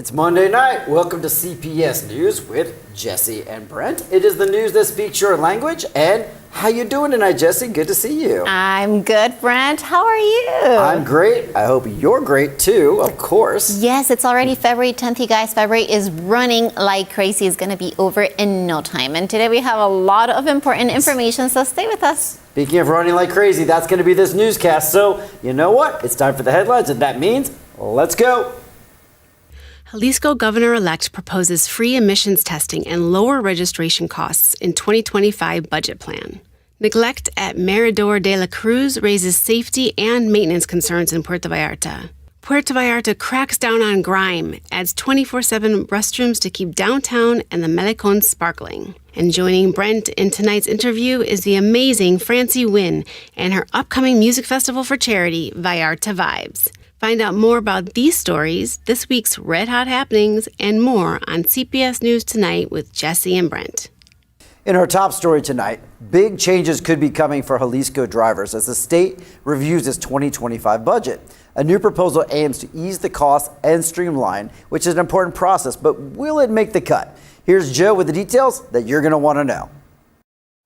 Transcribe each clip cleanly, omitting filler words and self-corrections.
It's Monday night. Welcome to CPS News with Jesse and Brent. It is the news that speaks your language. And how you doing tonight, Jesse? Good to see you. I'm good, Brent. How are you? I'm great. I hope you're great too, of course. Yes, it's already February 10th, you guys. February is running like crazy. It's going to be over in no time. And today we have a lot of important information, so stay with us. Speaking of running like crazy, that's going to be this newscast. So, you know what? It's time for the headlines, and that means let's go. Jalisco governor-elect proposes free emissions testing and lower registration costs in 2025 budget plan. Neglect at Mirador de la Cruz raises safety and maintenance concerns in Puerto Vallarta. Puerto Vallarta cracks down on grime, adds 24/7 restrooms to keep downtown and the Malecón sparkling. And joining Brent in tonight's interview is the amazing Francie Wynn and her upcoming music festival for charity, Vallarta Vibes. Find out more about these stories, this week's Red Hot happenings, and more on CPS News Tonight with Jesse and Brent. In our top story tonight, big changes could be coming for Jalisco drivers as the state reviews its 2025 budget. A new proposal aims to ease the costs and streamline, which is an important process, but will it make the cut? Here's Joe with the details that you're going to want to know.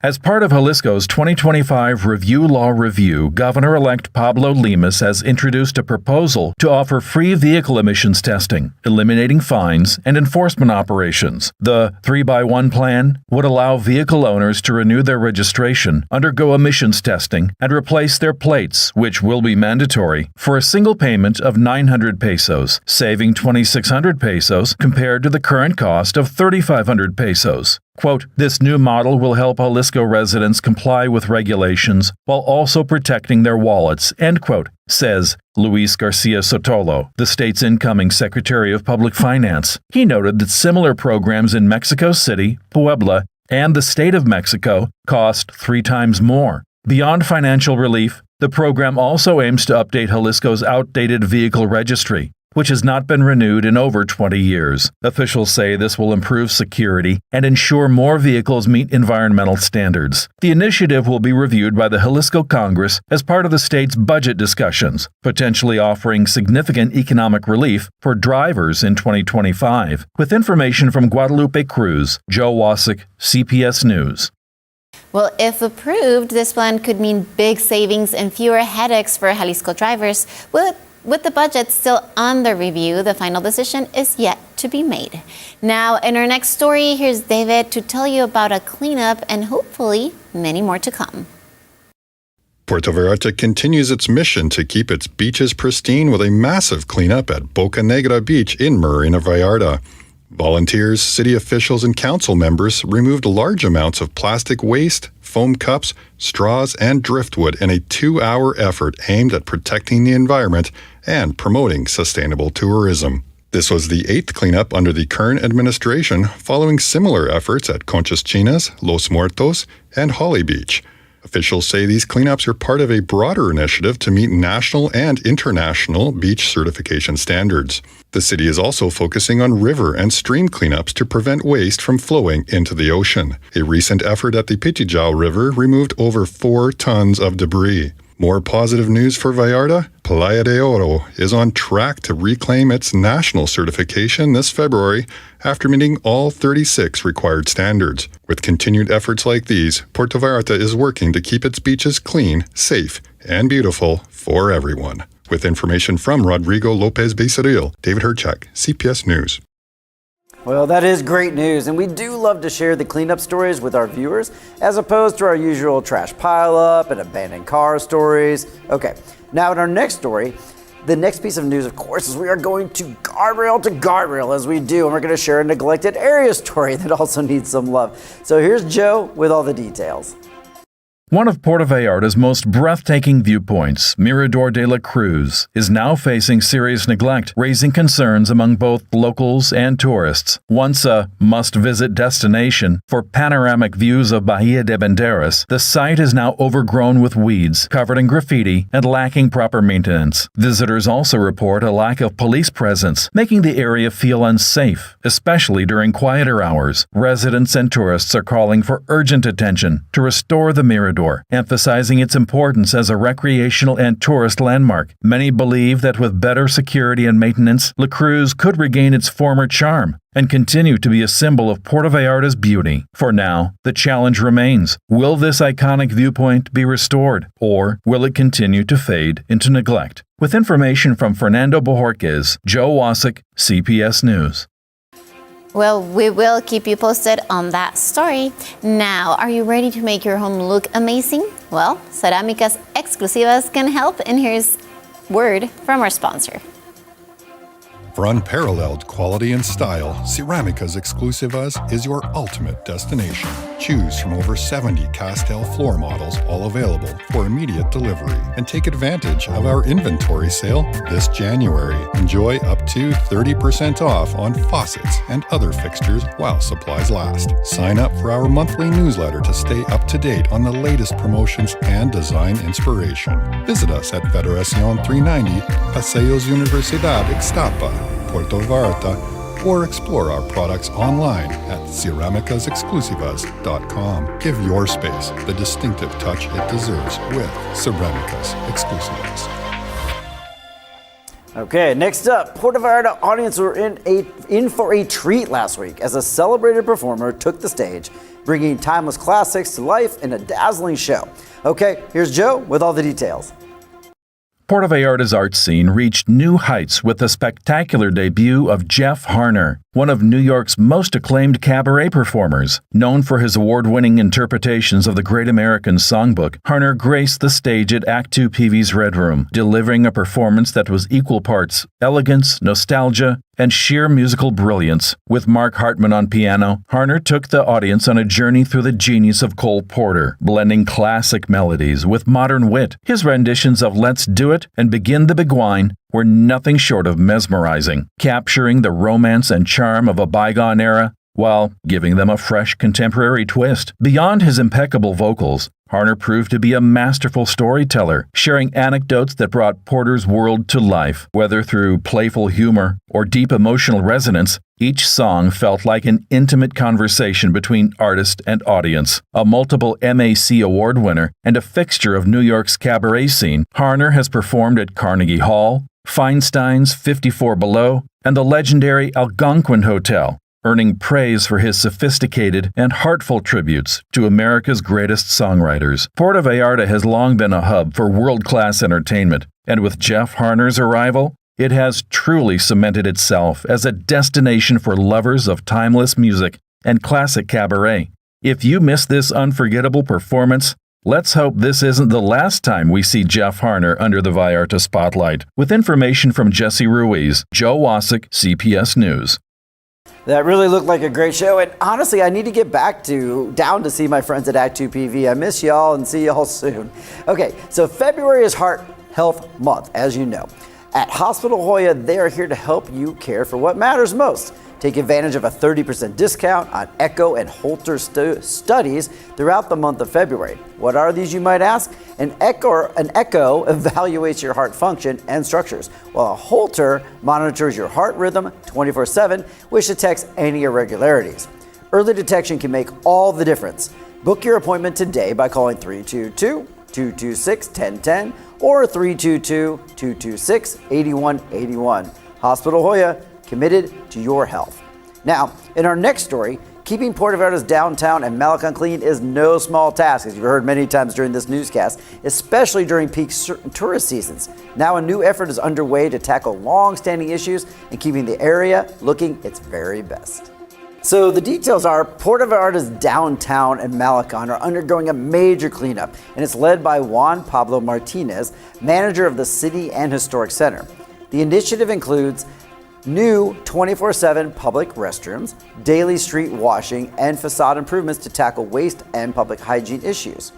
As part of Jalisco's 2025 Review Law Review, Governor-elect Pablo Lemus has introduced a proposal to offer free vehicle emissions testing, eliminating fines and enforcement operations. The 3x1 plan would allow vehicle owners to renew their registration, undergo emissions testing, and replace their plates, which will be mandatory, for a single payment of 900 pesos, saving 2,600 pesos compared to the current cost of 3,500 pesos. Quote, this new model will help Jalisco residents comply with regulations while also protecting their wallets, end quote, says Luis Garcia Sotolo, the state's incoming Secretary of Public Finance. He noted that similar programs in Mexico City, Puebla, and the state of Mexico cost 3 times more. Beyond financial relief, the program also aims to update Jalisco's outdated vehicle registry, which has not been renewed in over 20 years. Officials say this will improve security and ensure more vehicles meet environmental standards. The initiative will be reviewed by the Jalisco Congress as part of the state's budget discussions, potentially offering significant economic relief for drivers in 2025. With information from Guadalupe Cruz, Joe Wasik, CPS News. Well, if approved, this plan could mean big savings and fewer headaches for Jalisco drivers. With the budget still under review, the final decision is yet to be made. Now, in our next story, here's David to tell you about a cleanup and hopefully many more to come. Puerto Vallarta continues its mission to keep its beaches pristine with a massive cleanup at Boca Negra Beach in Marina Vallarta. Volunteers, city officials, and council members removed large amounts of plastic waste, foam cups, straws, and driftwood in a 2-hour effort aimed at protecting the environment and promoting sustainable tourism. This was the 8th cleanup under the current administration, following similar efforts at Conchas Chinas, Los Muertos, and Holly Beach. Officials say these cleanups are part of a broader initiative to meet national and international beach certification standards. The city is also focusing on river and stream cleanups to prevent waste from flowing into the ocean. A recent effort at the Pitijao River removed over 4 tons of debris. More positive news for Vallarta? Playa de Oro is on track to reclaim its national certification this February after meeting all 36 required standards. With continued efforts like these, Puerto Vallarta is working to keep its beaches clean, safe, and beautiful for everyone. With information from Rodrigo Lopez Becerril, David Herchak, CPS News. Well, that is great news, and we do love to share the cleanup stories with our viewers, as opposed to our usual trash pileup and abandoned car stories. Okay, now in our next story, the next piece of news, of course, is we are going to guardrail as we do, and we're going to share a neglected area story that also needs some love. So here's Joe with all the details. One of Puerto Vallarta's most breathtaking viewpoints, Mirador de la Cruz, is now facing serious neglect, raising concerns among both locals and tourists. Once a must-visit destination for panoramic views of Bahía de Banderas, the site is now overgrown with weeds, covered in graffiti, and lacking proper maintenance. Visitors also report a lack of police presence, making the area feel unsafe, especially during quieter hours. Residents and tourists are calling for urgent attention to restore the Mirador Marador, emphasizing its importance as a recreational and tourist landmark. Many believe that with better security and maintenance, La Cruz could regain its former charm and continue to be a symbol of Puerto Vallarta's beauty. For now, the challenge remains. Will this iconic viewpoint be restored, or will it continue to fade into neglect? With information from Fernando Bojorquez, Joe Wasik, CPS News. Well, we will keep you posted on that story. Now, are you ready to make your home look amazing? Well, Cerámicas Exclusivas can help, and here's word from our sponsor. For unparalleled quality and style, Cerámicas Exclusivas is your ultimate destination. Choose from over 70 Castell floor models, all available for immediate delivery. And take advantage of our inventory sale this January. Enjoy up to 30% off on faucets and other fixtures while supplies last. Sign up for our monthly newsletter to stay up to date on the latest promotions and design inspiration. Visit us at Federación 390, Paseos Universidad Ixtapa, Puerto Vallarta, or explore our products online at ceramicasexclusivas.com. Give your space the distinctive touch it deserves with Cerámicas Exclusivas. Okay, next up, Puerto Vallarta audience were in for a treat last week as a celebrated performer took the stage, bringing timeless classics to life in a dazzling show. Okay, here's Joe with all the details. Puerto Vallarta's art scene reached new heights with the spectacular debut of Jeff Harner, one of New York's most acclaimed cabaret performers. Known for his award-winning interpretations of the Great American Songbook, Harner graced the stage at Act 2 PV's Red Room, delivering a performance that was equal parts elegance, nostalgia, and sheer musical brilliance. With Mark Hartman on piano, Harner took the audience on a journey through the genius of Cole Porter, blending classic melodies with modern wit. His renditions of Let's Do It and Begin the Big Wine were nothing short of mesmerizing, capturing the romance and charm of a bygone era while giving them a fresh contemporary twist. Beyond his impeccable vocals, Harner proved to be a masterful storyteller, sharing anecdotes that brought Porter's world to life. Whether through playful humor or deep emotional resonance, each song felt like an intimate conversation between artist and audience. A multiple MAC award winner and a fixture of New York's cabaret scene, Harner has performed at Carnegie Hall, Feinstein's 54 Below, and the legendary Algonquin Hotel, earning praise for his sophisticated and heartful tributes to America's greatest songwriters. Puerto Vallarta has long been a hub for world-class entertainment, and with Jeff Harner's arrival, it has truly cemented itself as a destination for lovers of timeless music and classic cabaret. If you missed this unforgettable performance, let's hope this isn't the last time we see Jeff Harner under the Vallarta spotlight. With information from Jesse Ruiz, Joe Wasik, CPS News. That really looked like a great show, and honestly, I need to get down to see my friends at Act 2 PV. I miss y'all and see y'all soon. Okay, so February is Heart Health Month, as you know. At Hospital Hoya, they are here to help you care for what matters most. Take advantage of a 30% discount on echo and Holter studies throughout the month of February. What are these, you might ask? An echo evaluates your heart function and structures, while a Holter monitors your heart rhythm 24/7, which detects any irregularities. Early detection can make all the difference. Book your appointment today by calling 322-226-1010 or 322-226-8181. Hospital Hoya, committed to your health. Now, in our next story, keeping Puerto Vallarta's downtown and Malecon clean is no small task, as you've heard many times during this newscast, especially during peak tourist seasons. Now, a new effort is underway to tackle long-standing issues and keeping the area looking its very best. So the details are Puerto Vallarta's downtown and Malecon are undergoing a major cleanup, and it's led by Juan Pablo Martinez, manager of the City and Historic Center. The initiative includes new 24/7 public restrooms, daily street washing, and facade improvements to tackle waste and public hygiene issues.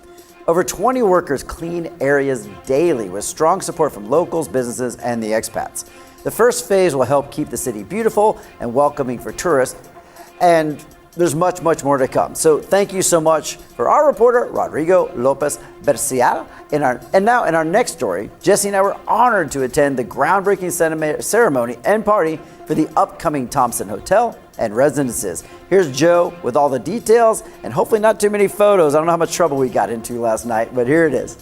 Over 20 workers clean areas daily with strong support from locals, businesses, and the expats. The first phase will help keep the city beautiful and welcoming for tourists, and there's much, much more to come. So thank you so much for our reporter, Rodrigo Lopez Bercial. And now in our next story, Jesse and I were honored to attend the groundbreaking ceremony and party for the upcoming Thompson Hotel and Residences. Here's Joe with all the details and hopefully not too many photos. I don't know how much trouble we got into last night, but here it is.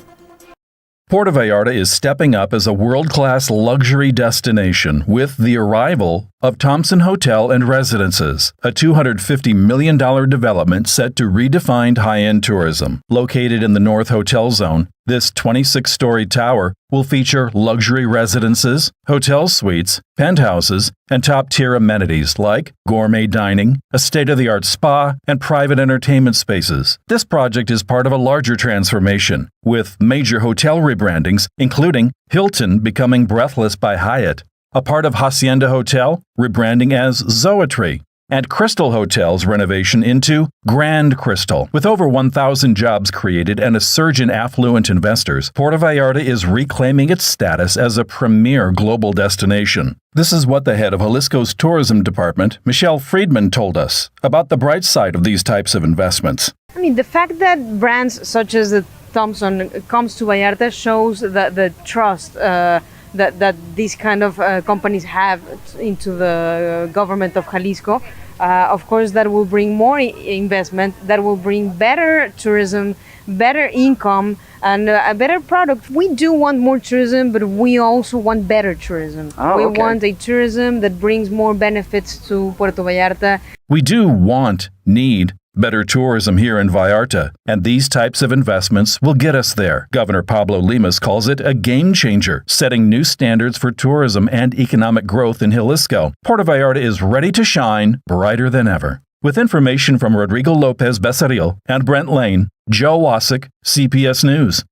Puerto Vallarta is stepping up as a world-class luxury destination with the arrival of Thompson Hotel and Residences, a $250 million development set to redefine high-end tourism. Located in the North Hotel Zone, this 26-story tower will feature luxury residences, hotel suites, penthouses, and top-tier amenities like gourmet dining, a state-of-the-art spa, and private entertainment spaces. This project is part of a larger transformation, with major hotel rebrandings, including Hilton becoming Breathless by Hyatt, a part of Hacienda Hotel rebranding as Zoetree, and Crystal Hotel's renovation into Grand Crystal. With over 1,000 jobs created and a surge in affluent investors, Puerto Vallarta is reclaiming its status as a premier global destination. This is what the head of Jalisco's tourism department, Michelle Friedman, told us about the bright side of these types of investments. I mean, the fact that brands such as the Thompson comes to Vallarta shows the trust that these kind of companies have into the government of Jalisco. Of course, that will bring more investment, that will bring better tourism, better income, and a better product. We do want more tourism, but we also want better tourism. We want a tourism that brings more benefits to Puerto Vallarta. We do need better tourism here in Vallarta, and these types of investments will get us there. Governor Pablo Limas calls it a game changer, setting new standards for tourism and economic growth in Jalisco. Puerto Vallarta is ready to shine brighter than ever. With information from Rodrigo Lopez Becerril and Brent Lane, Joe Wasik, CPS News.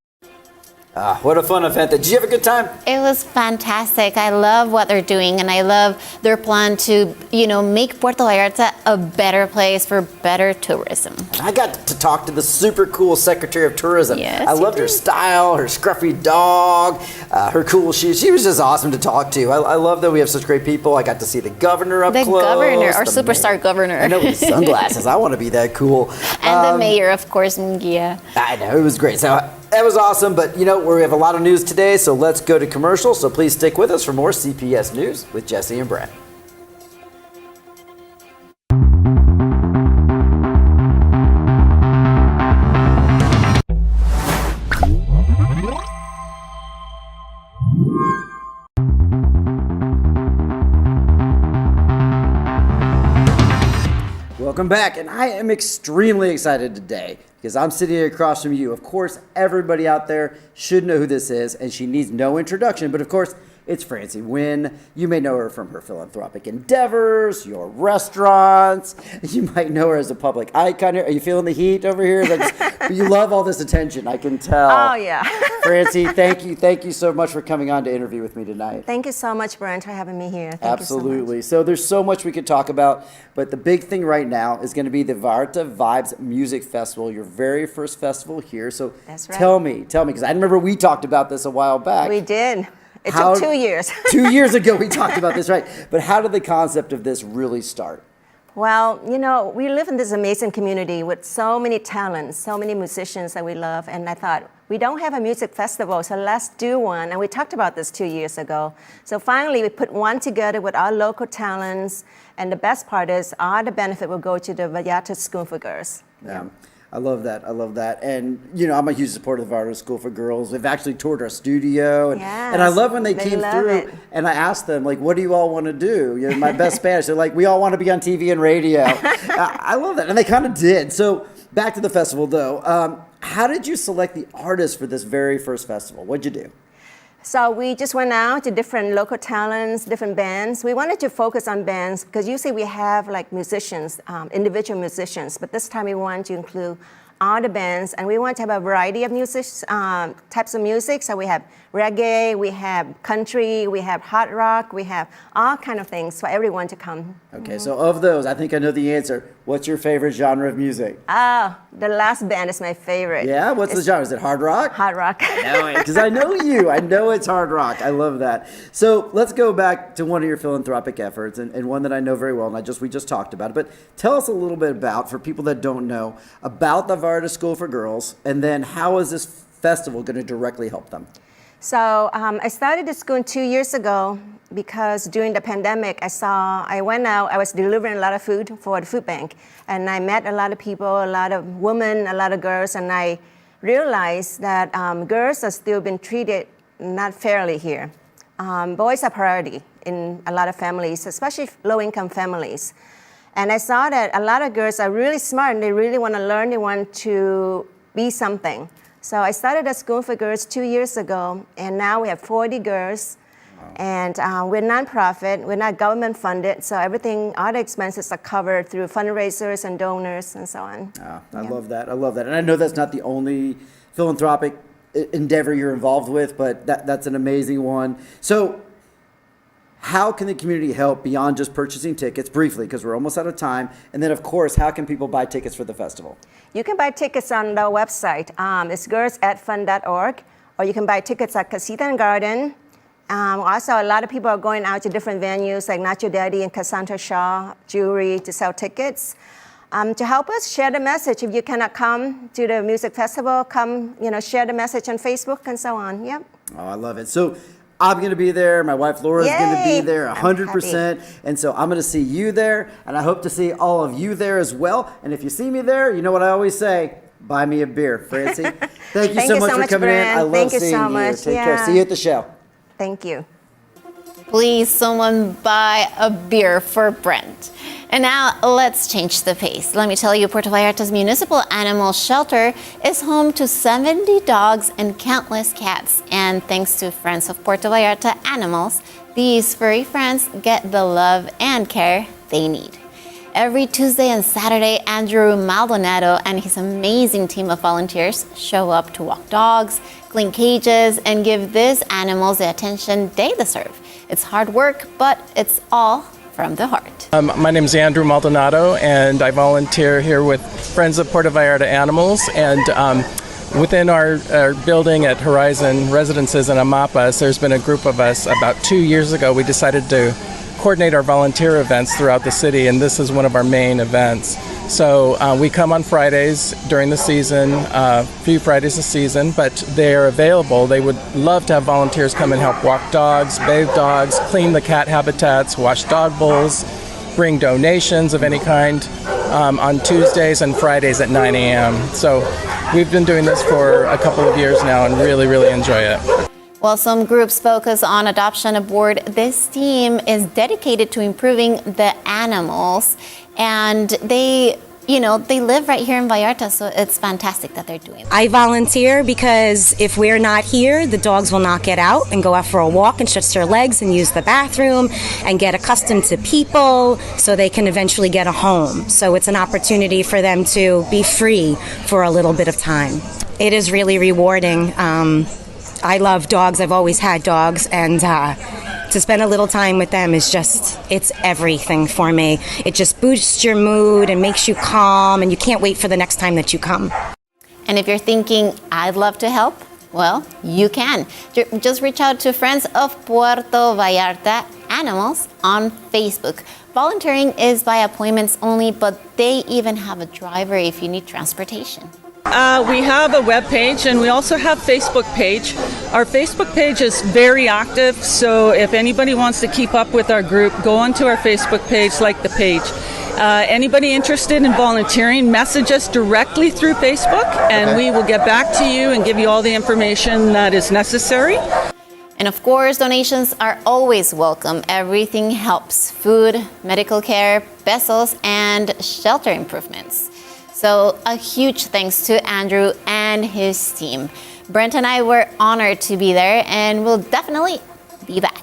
What a fun event. Did you have a good time? It was fantastic. I love what they're doing, and I love their plan to, make Puerto Vallarta a better place for better tourism. I got to talk to the super cool Secretary of Tourism. Yes, I loved her style, her scruffy dog, her cool shoes. She was just awesome to talk to. I love that we have such great people. I got to see the governor up close. The governor, our superstar governor. I know, with sunglasses. I want to be that cool. And the mayor, of course, Munguia. I know, it was great. So that was awesome, but we have a lot of news today, so let's go to commercial. So please stick with us for more CPS News with Jesse and Brent. Welcome back, and I am extremely excited today because I'm sitting across from you. Of course, everybody out there should know who this is, and she needs no introduction, but of course, it's Francie Wynn. You may know her from her philanthropic endeavors, your restaurants. You might know her as a public icon. Are you feeling the heat over here? You love all this attention, I can tell. Oh, yeah. Francie, thank you. Thank you so much for coming on to interview with me tonight. Thank you so much, Brent, for having me here. Thank Absolutely. You so So there's so much we could talk about, but the big thing right now is going to be the Vallarta Vibes Music Festival, your very first festival here. So That's right. tell me, because I remember we talked about this a while back. We did. It took 2 years. 2 years ago we talked about this, right? But how did the concept of this really start? Well, we live in this amazing community with so many talents, so many musicians that we love. And I thought, we don't have a music festival, so let's do one. And we talked about this 2 years ago. So finally, we put one together with our local talents. And the best part is, all the benefit will go to the Vallarta School for Girls. Yeah. I love that. And, I'm a huge supporter of the Vallarta School for Girls. They've actually toured our studio. And I love when they came through and I asked them, what do you all want to do? My best Spanish. They're like, we all want to be on TV and radio. I love that. And they kind of did. So back to the festival, though. How did you select the artists for this very first festival? What'd you do? So we just went out to different local talents, different bands. We wanted to focus on bands because usually we have musicians, individual musicians, but this time we wanted to include all the bands, and we want to have a variety of music, types of music. So we have reggae, we have country, we have hot rock, we have all kind of things for everyone to come. Okay, so of those, I think I know the answer. What's your favorite genre of music? Oh, the last band is my favorite. Yeah, what's the genre? Is it hard rock? Hard rock. Because I know you. I know it's hard rock. I love that. So let's go back to one of your philanthropic efforts, and one that I know very well, and we just talked about it. But tell us a little bit about, for people that don't know, about the Vallarta School for Girls, and then how is this festival going to directly help them? So I started the school 2 years ago because during the pandemic, I went out, I was delivering a lot of food for the food bank, and I met a lot of people, a lot of women, a lot of girls, and I realized that girls are still being treated not fairly here. Boys are priority in a lot of families, especially low-income families. And I saw that a lot of girls are really smart and they really want to learn, they want to be something. So I started a school for girls 2 years ago, and now we have 40 girls. Wow. And we're nonprofit, we're not government funded, so everything, all the expenses are covered through fundraisers and donors and so on. I love that. I love that. And I know that's not the only philanthropic endeavor you're involved with, but that's an amazing one. So how can the community help beyond just purchasing tickets, briefly, because we're almost out of time? And then, of course, how can people buy tickets for the festival? You can buy tickets on the website. It's girlsadfund.org, or you can buy tickets at Casita and Garden. Also, a lot of people are going out to different venues like Nacho Daddy and Cassandra Shaw Jewelry to sell tickets. To help us share the message, if you cannot come to the music festival, come, share the message on Facebook and so on. Yep. Oh, I love it. So I'm going to be there. My wife Laura's going to be there 100%. And so I'm going to see you there. And I hope to see all of you there as well. And if you see me there, you know what I always say, buy me a beer. Francie, thank you so much for coming in. I love seeing you. Take care. See you at the show. Thank you. Please, someone buy a beer for Brent. And now let's change the pace. Let me tell you, Puerto Vallarta's municipal animal shelter is home to 70 dogs and countless cats. And thanks to Friends of Puerto Vallarta Animals, these furry friends get the love and care they need. Every Tuesday and Saturday, Andrew Maldonado and his amazing team of volunteers show up to walk dogs, clean cages, and give these animals the attention they deserve. It's hard work, but it's all from the heart. My name is Andrew Maldonado, and I volunteer here with Friends of Puerto Vallarta Animals. And within our building at Horizon Residences in Amapas, there's been a group of us. About 2 years ago, we decided to coordinate our volunteer events throughout the city, and this is one of our main events. So we come on Fridays during the season, a few Fridays a season, but they're available. They would love to have volunteers come and help walk dogs, bathe dogs, clean the cat habitats, wash dog bowls, bring donations of any kind on Tuesdays and Fridays at 9 a.m. So we've been doing this for a couple of years now and really, really enjoy it. While some groups focus on adoption aboard, this team is dedicated to improving the animals, and they live right here in Vallarta, so it's fantastic that they're doing it. I volunteer because if we're not here, the dogs will not get out and go out for a walk and stretch their legs and use the bathroom and get accustomed to people so they can eventually get a home. So it's an opportunity for them to be free for a little bit of time. It is really rewarding. I love dogs. I've always had dogs, and to spend a little time with them is it's everything for me. It just boosts your mood and makes you calm, and you can't wait for the next time that you come. And if you're thinking, I'd love to help, well, you can. Just reach out to Friends of Puerto Vallarta Animals on Facebook. Volunteering is by appointments only, but they even have a driver if you need transportation. We have a web page, and we also have Facebook page. Our Facebook page is very active, so if anybody wants to keep up with our group, go onto our Facebook page, like the page. Anybody interested in volunteering, message us directly through Facebook, and we will get back to you and give you all the information that is necessary. And of course, donations are always welcome. Everything helps: food, medical care, pesos, and shelter improvements. So a huge thanks to Andrew and his team. Brent and I were honored to be there, and we'll definitely be back.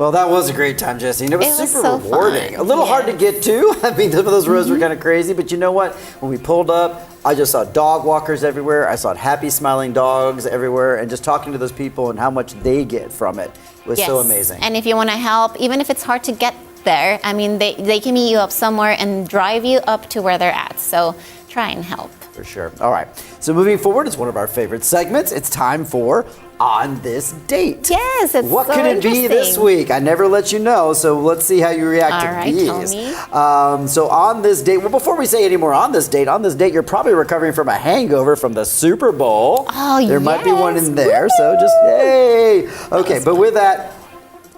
Well, that was a great time, Jesse. And it was It was super so rewarding. fun. A little hard to Yes. get to. I mean, some of those roads were kind of crazy, but you know what? When we pulled up, I just saw dog walkers everywhere. I saw happy, smiling dogs everywhere, and just talking to those people and how much they get from it was so amazing. And if you want to help, even if it's hard to get there, I mean, they can meet you up somewhere and drive you up to where they're at. So try and help. For sure. All right. So moving forward, it's one of our favorite segments. It's time for On This Date. Yes, it's What so could it be this interesting. week? I never let you know, so let's see how you react All to right, these. tell me. So on this date, well, before we say any more on this date, you're probably recovering from a hangover from the Super Bowl. Oh, There might be one yes. in there, so just yay. Okay, but with that,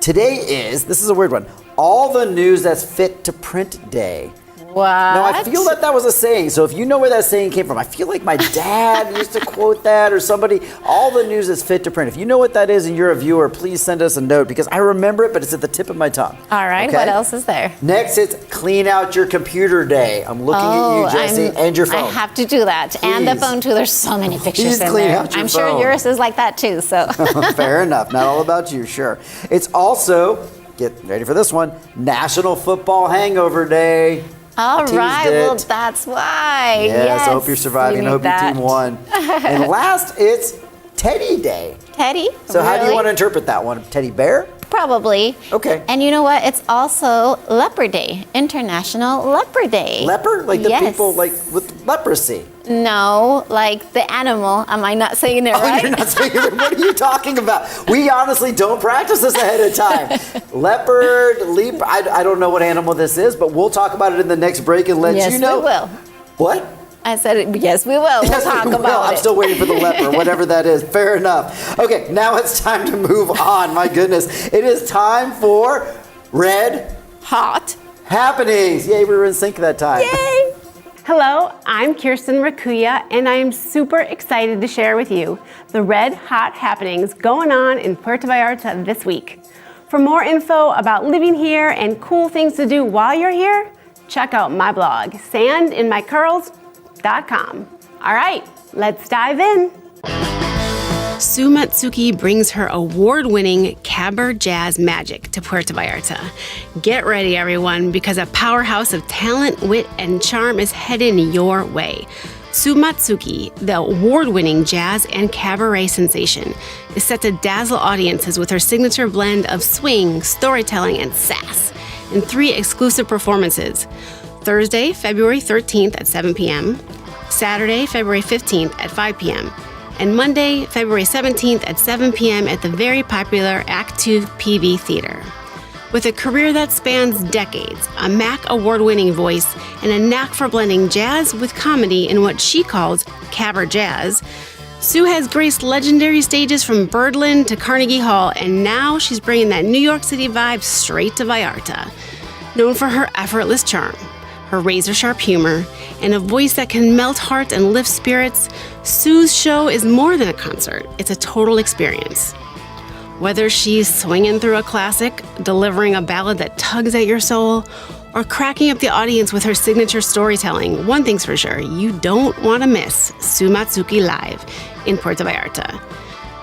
today this is a weird one, all the news that's fit to print day. What? Now, I feel that was a saying. So if you know where that saying came from, I feel like my dad used to quote that, or somebody, all the news is fit to print. If you know what that is and you're a viewer, please send us a note, because I remember it, but it's at the tip of my tongue. All right, Okay? what else is there? Next, it's clean out your computer day. I'm looking at you, Jesse, and your phone. I have to do that. And the Please. phone, too. There's so many pictures Please in clean there. out your I'm sure phone. yours is like that, too. So Fair enough. Not all about you, sure. It's also, get ready for this one, National Football Hangover Day. all Teased right, it. well, that's why. Yes, I hope you're surviving. I we hope need your that. team won. And last, it's Teddy Day. Teddy? So how do you Really? want to interpret that one? Teddy bear? Probably. Okay. And you know what? It's also Leopard Day, International Leopard Day. Leper? Like the Yes. people like with leprosy. No, like the animal. Am I not saying it right? Oh, you're not saying it. What are you talking about? We honestly don't practice this ahead of time. Leopard, leap. I don't know what animal this is, but we'll talk about it in the next break and let Yes, you know. we will. What? I said, yes, we will. We'll Yes, talk we will. about I'm it. still waiting for the leper, whatever that is. Fair enough. Okay, now it's time to move on. My goodness. It is time for Red Hot. Happenings. Yay, we were in sync that time. Yay! Hello, I'm Kirsten Rakuya, and I am super excited to share with you the red hot happenings going on in Puerto Vallarta this week. For more info about living here and cool things to do while you're here, check out my blog, sandinmycurls.com. All right, let's dive in. Sue Matsuki brings her award-winning Cabaret Jazz magic to Puerto Vallarta. Get ready, everyone, because a powerhouse of talent, wit, and charm is heading your way. Sue Matsuki, the award-winning jazz and cabaret sensation, is set to dazzle audiences with her signature blend of swing, storytelling, and sass in 3 exclusive performances: Thursday, February 13th at 7 p.m., Saturday, February 15th at 5 p.m., and Monday, February 17th at 7 p.m. at the very popular Act 2 PV Theater. With a career that spans decades, a MAC award-winning voice, and a knack for blending jazz with comedy in what she calls cabaret jazz, Sue has graced legendary stages from Birdland to Carnegie Hall, and now she's bringing that New York City vibe straight to Vallarta. Known for her effortless charm, her razor-sharp humor, and a voice that can melt hearts and lift spirits, Sue's show is more than a concert. It's a total experience. Whether she's swinging through a classic, delivering a ballad that tugs at your soul, or cracking up the audience with her signature storytelling, one thing's for sure, you don't want to miss Sue Matsuki live in Puerto Vallarta.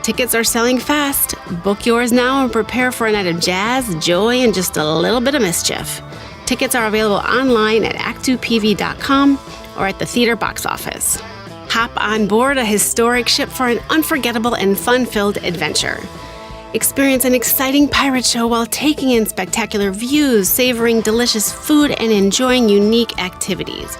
Tickets are selling fast. Book yours now and prepare for a night of jazz, joy, and just a little bit of mischief. Tickets are available online at act2pv.com or at the theater box office. Hop on board a historic ship for an unforgettable and fun-filled adventure. Experience an exciting pirate show while taking in spectacular views, savoring delicious food, and enjoying unique activities.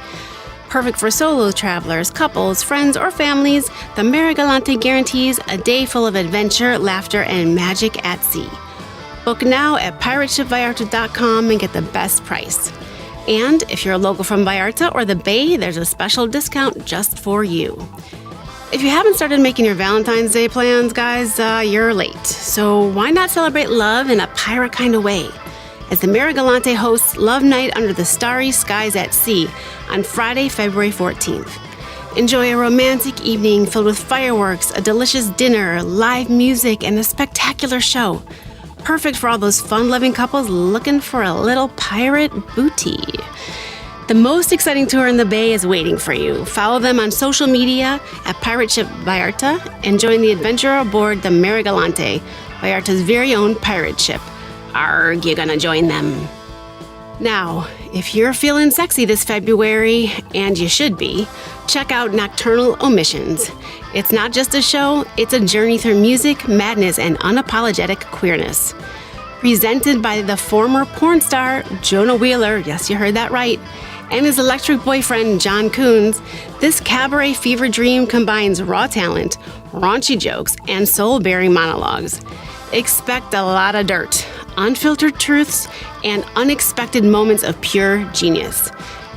Perfect for solo travelers, couples, friends, or families, the Mare Galante guarantees a day full of adventure, laughter, and magic at sea. Book now at pirateshipvallarta.com and get the best price. And if you're a local from Vallarta or the Bay, there's a special discount just for you. If you haven't started making your Valentine's Day plans, guys, you're late. So why not celebrate love in a pirate kind of way? As the Mare Galante hosts Love Night Under the Starry Skies at Sea on Friday, February 14th. Enjoy a romantic evening filled with fireworks, a delicious dinner, live music, and a spectacular show. Perfect for all those fun-loving couples looking for a little pirate booty. The most exciting tour in the Bay is waiting for you. Follow them on social media at Pirate Ship Vallarta and join the adventure aboard the Mare Galante, Vallarta's very own pirate ship. Are you gonna join them? Now, if you're feeling sexy this February, and you should be, check out Nocturnal Omissions. It's not just a show, it's a journey through music, madness, and unapologetic queerness. Presented by the former porn star Jonah Wheeler, yes, you heard that right, and his electric boyfriend John Coons, this cabaret fever dream combines raw talent, raunchy jokes, and soul-bearing monologues. Expect a lot of dirt, unfiltered truths, and unexpected moments of pure genius.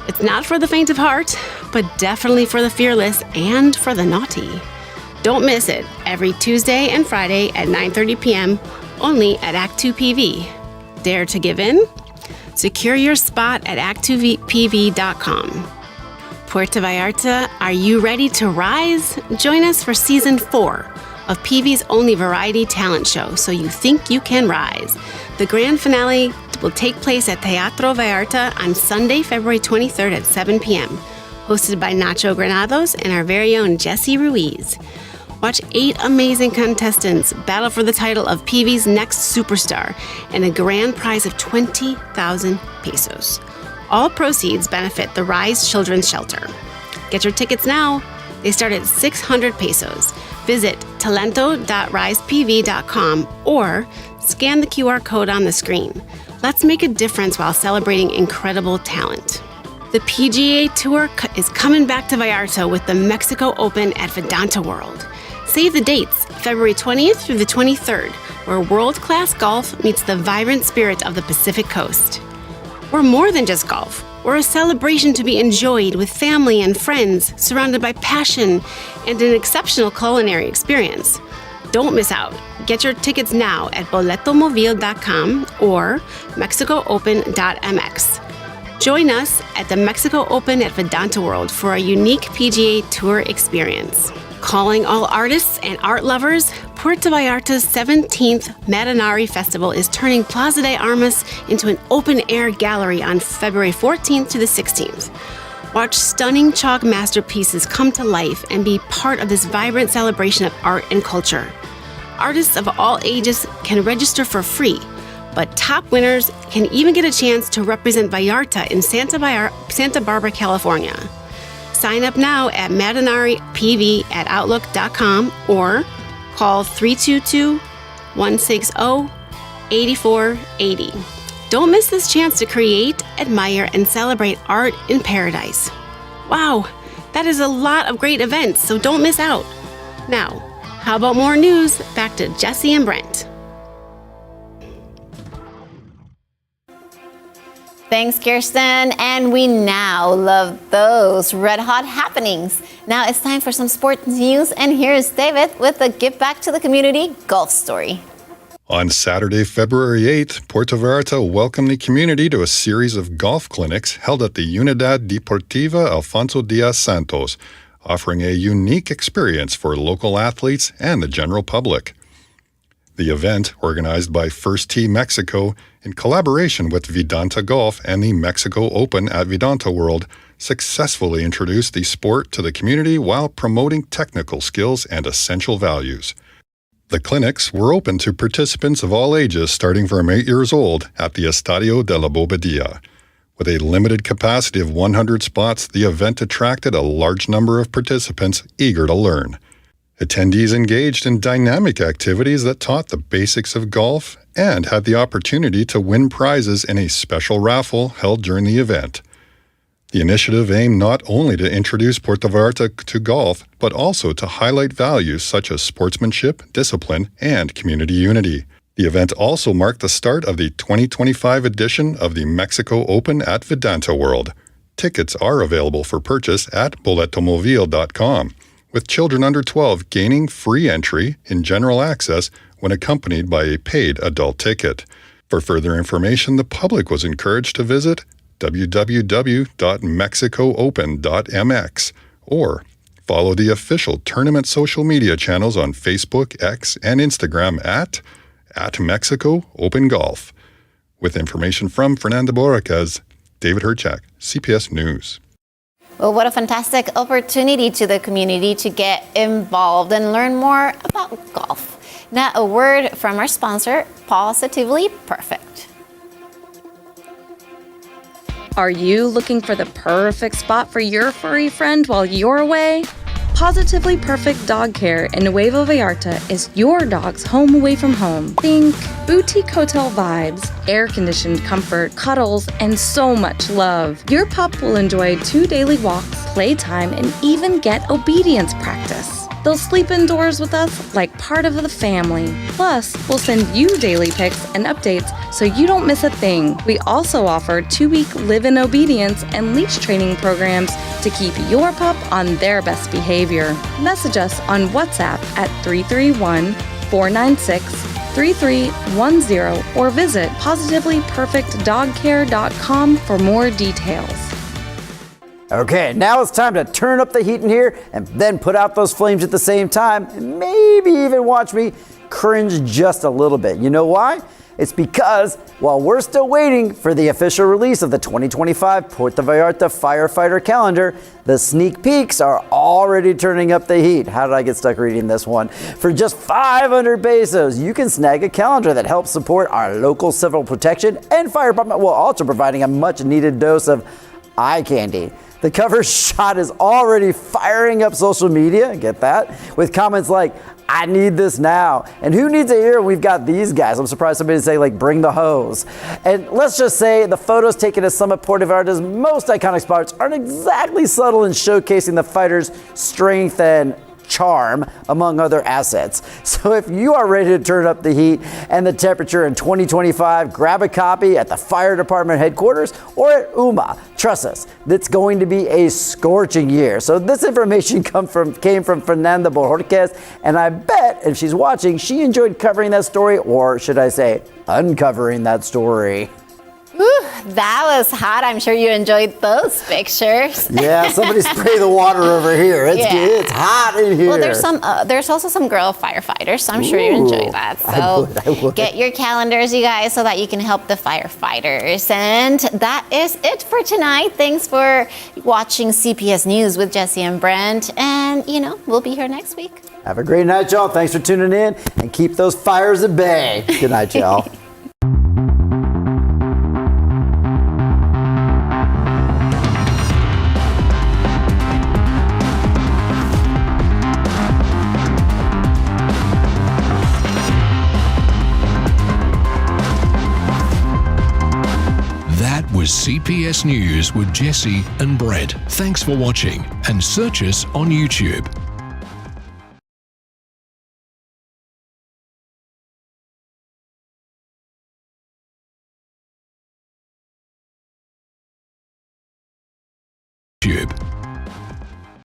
It's not for the faint of heart, but definitely for the fearless and for the naughty. Don't miss it every Tuesday and Friday at 9:30 p.m. only at Act 2 PV. Dare to give in? Secure your spot at act2pv.com. Puerto Vallarta, are you ready to rise? Join us for Season 4 of PV's only variety talent show, So You Think You Can Rise. The grand finale will take place at Teatro Vallarta on Sunday, February 23rd at 7 p.m., hosted by Nacho Granados and our very own Jessie Ruiz. Watch 8 amazing contestants battle for the title of PV's next superstar and a grand prize of 20,000 pesos. All proceeds benefit the Rise Children's Shelter. Get your tickets now. They start at 600 pesos. Visit talento.risepv.com or scan the QR code on the screen. Let's make a difference while celebrating incredible talent. The PGA Tour is coming back to Vallarta with the Mexico Open at Vedanta World. Save the dates, February 20th through the 23rd, where world-class golf meets the vibrant spirit of the Pacific Coast. We're more than just golf. We're a celebration to be enjoyed with family and friends, surrounded by passion and an exceptional culinary experience. Don't miss out. Get your tickets now at boletomovil.com or mexicoopen.mx. Join us at the Mexico Open at Vedanta World for a unique PGA Tour experience. Calling all artists and art lovers, Puerto Vallarta's 17th Madanari Festival is turning Plaza de Armas into an open-air gallery on February 14th to the 16th. Watch stunning chalk masterpieces come to life and be part of this vibrant celebration of art and culture. Artists of all ages can register for free, but top winners can even get a chance to represent Vallarta in Santa Barbara, California. Sign up now at madanaripv@outlook.com or call 322-160-8480. Don't miss this chance to create, admire, and celebrate art in paradise. Wow, that is a lot of great events, so don't miss out. Now, how about more news? Back to Jesse and Brent. Thanks, Kirsten. And we now love those red hot happenings. Now it's time for some sports news. And here's David with a Give Back to the Community golf story. On Saturday, February 8th, Puerto Vallarta welcomed the community to a series of golf clinics held at the Unidad Deportiva Alfonso Diaz Santos, offering a unique experience for local athletes and the general public. The event, organized by First Tee Mexico in collaboration with Vedanta Golf and the Mexico Open at Vedanta World, successfully introduced the sport to the community while promoting technical skills and essential values. The clinics were open to participants of all ages starting from 8 years old at the Estadio de la Bobadilla. With a limited capacity of 100 spots, the event attracted a large number of participants eager to learn. Attendees engaged in dynamic activities that taught the basics of golf and had the opportunity to win prizes in a special raffle held during the event. The initiative aimed not only to introduce Puerto Vallarta to golf, but also to highlight values such as sportsmanship, discipline, and community unity. The event also marked the start of the 2025 edition of the Mexico Open at Vedanta World. Tickets are available for purchase at boletomovil.com, with children under 12 gaining free entry in general access when accompanied by a paid adult ticket. For further information, the public was encouraged to visit www.mexicoopen.mx or follow the official tournament social media channels on Facebook, X, and Instagram at Mexico Open Golf. With information from Fernanda Borraquez, David Herchak, CPS News. Well, what a fantastic opportunity to the community to get involved and learn more about golf. Now, a word from our sponsor, Positively Perfect. Are you looking for the perfect spot for your furry friend while you're away? Positively Perfect Dog Care in Nuevo Vallarta is your dog's home away from home. Think boutique hotel vibes, air-conditioned comfort, cuddles, and so much love. Your pup will enjoy 2 daily walks, playtime, and even get obedience practice. They'll sleep indoors with us like part of the family. Plus, we'll send you daily pics and updates so you don't miss a thing. We also offer 2-week live-in obedience and leash training programs to keep your pup on their best behavior. Message us on WhatsApp at 331-496-3310 or visit positivelyperfectdogcare.com for more details. Okay, now it's time to turn up the heat in here and then put out those flames at the same time and maybe even watch me cringe just a little bit. You know why? It's because while we're still waiting for the official release of the 2025 Puerto Vallarta firefighter calendar, the sneak peeks are already turning up the heat. How did I get stuck reading this one? For just 500 pesos, you can snag a calendar that helps support our local civil protection and fire department while also providing a much needed dose of eye candy. The cover shot is already firing up social media, get that, with comments like, I need this now. And who needs it here? We've got these guys. I'm surprised somebody would say, like, bring the hose. And let's just say the photos taken at some of Puerto Vallarta's most iconic spots aren't exactly subtle in showcasing the fighters' strength and charm, among other assets. So if you are ready to turn up the heat and the temperature in 2025, grab a copy at the fire department headquarters or at UMA. Trust us, it's going to be a scorching year. So this information came from Fernanda Borges, and I bet if she's watching, she enjoyed covering that story, or should I say, uncovering that story. Whew, that was hot. I'm sure you enjoyed those pictures. Yeah, somebody spray the water over here. It's hot in here. Well, there's also some girl firefighters, so I'm sure you enjoy that. So I would. Get your calendars, you guys, so that you can help the firefighters. And that is it for tonight. Thanks for watching CPS News with Jesse and Brent. And, we'll be here next week. Have a great night, y'all. Thanks for tuning in, and keep those fires at bay. Good night, y'all. Was CPS News with Jesse and Brett. Thanks for watching, and search us on YouTube. YouTube.